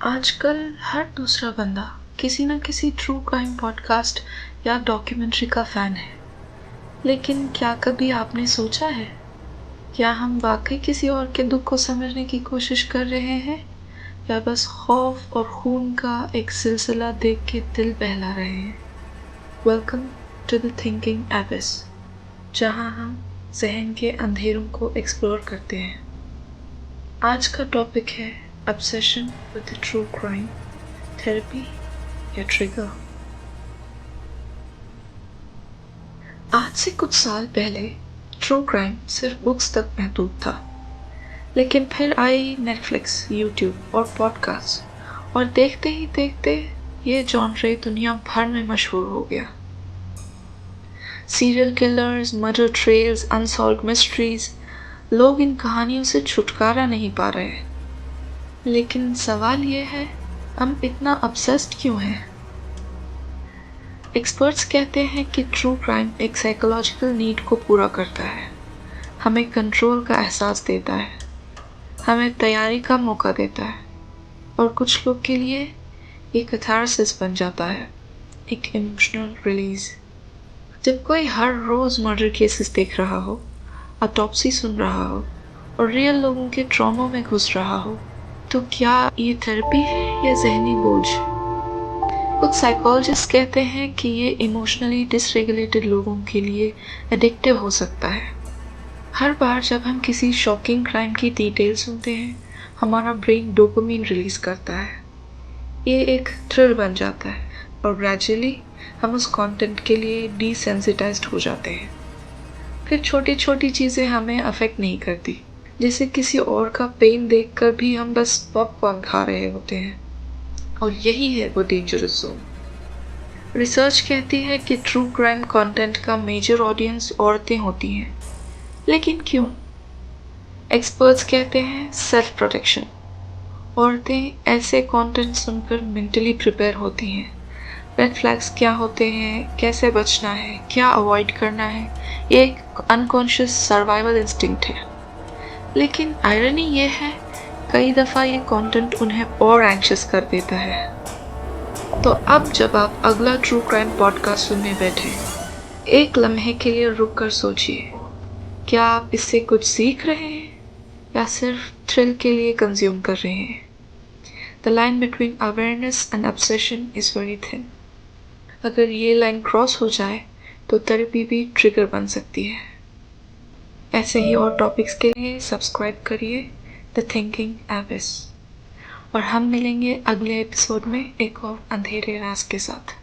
आजकल हर दूसरा बंदा किसी न किसी ट्रू क्राइम पॉडकास्ट या डॉक्यूमेंट्री का फ़ैन है। लेकिन क्या कभी आपने सोचा है, क्या हम वाकई किसी और के दुख को समझने की कोशिश कर रहे हैं या बस खौफ और खून का एक सिलसिला देख के दिल बहला रहे हैं? Welcome to the thinking abyss, जहां हम जहन के अंधेरों को एक्सप्लोर करते हैं। आज का टॉपिक है obsession with the true crime, therapy या ट्रिगर। आज से कुछ साल पहले ट्रू क्राइम सिर्फ बुक्स तक महदूद था, लेकिन फिर आई नेटफ्लिक्स, यूट्यूब और पॉडकास्ट, और देखते ही देखते ये जॉनरे दुनिया भर में मशहूर हो गया। Serial killers, murder trails, unsolved mysteries, लोग इन कहानियों से छुटकारा नहीं पा रहे। लेकिन सवाल ये है, हम इतना ऑब्सेस्ड क्यों हैं? एक्सपर्ट्स कहते हैं कि ट्रू क्राइम एक साइकोलॉजिकल नीड को पूरा करता है, हमें कंट्रोल का एहसास देता है, हमें तैयारी का मौका देता है, और कुछ लोग के लिए ये कैथारसिस बन जाता है, एक इमोशनल रिलीज। जब कोई हर रोज़ मर्डर केसेस देख रहा हो, ऑटोप्सी सुन रहा हो और रियल लोगों के ट्रॉमा में घुस रहा हो, तो क्या ये थेरेपी है या ज़हनी बोझ? कुछ साइकोलॉजिस्ट कहते हैं कि ये इमोशनली डिसरेगुलेटेड लोगों के लिए एडिक्टिव हो सकता है। हर बार जब हम किसी शॉकिंग क्राइम की डिटेल सुनते हैं, हमारा ब्रेन डोपामिन रिलीज करता है। ये एक थ्रिल बन जाता है और ग्रेजुअली हम उस कंटेंट के लिए डिसेंसिटाइज्ड हो जाते हैं। फिर छोटी छोटी चीज़ें हमें अफेक्ट नहीं करती, जैसे किसी और का पेन देखकर भी हम बस पॉपकॉर्न खा रहे होते हैं, और यही है वो डेंजरस जोन। रिसर्च कहती है कि ट्रू क्राइम कंटेंट का मेजर ऑडियंस औरतें होती हैं, लेकिन क्यों? एक्सपर्ट्स कहते हैं सेल्फ प्रोटेक्शन। औरतें ऐसे कंटेंट सुनकर मेंटली प्रिपेयर होती हैं। रेड फ्लैग्स क्या होते हैं, कैसे बचना है, क्या अवॉइड करना है, ये एक अनकॉन्शियस सर्वाइवल इंस्टिंक्ट है। लेकिन आयरनी ये है, कई दफ़ा ये कंटेंट उन्हें और एंग्शियस कर देता है। तो अब जब आप अगला ट्रू क्राइम पॉडकास्ट सुनने बैठे, एक लम्हे के लिए रुक कर सोचिए, क्या आप इससे कुछ सीख रहे हैं या सिर्फ थ्रिल के लिए कंज्यूम कर रहे हैं? The line between awareness and obsession is very thin. अगर ये लाइन क्रॉस हो जाए तो थेरेपी भी ट्रिगर बन सकती है। ऐसे ही और टॉपिक्स के लिए सब्सक्राइब करिए द थिंकिंग एबिस, और हम मिलेंगे अगले एपिसोड में एक और अंधेरे राज के साथ।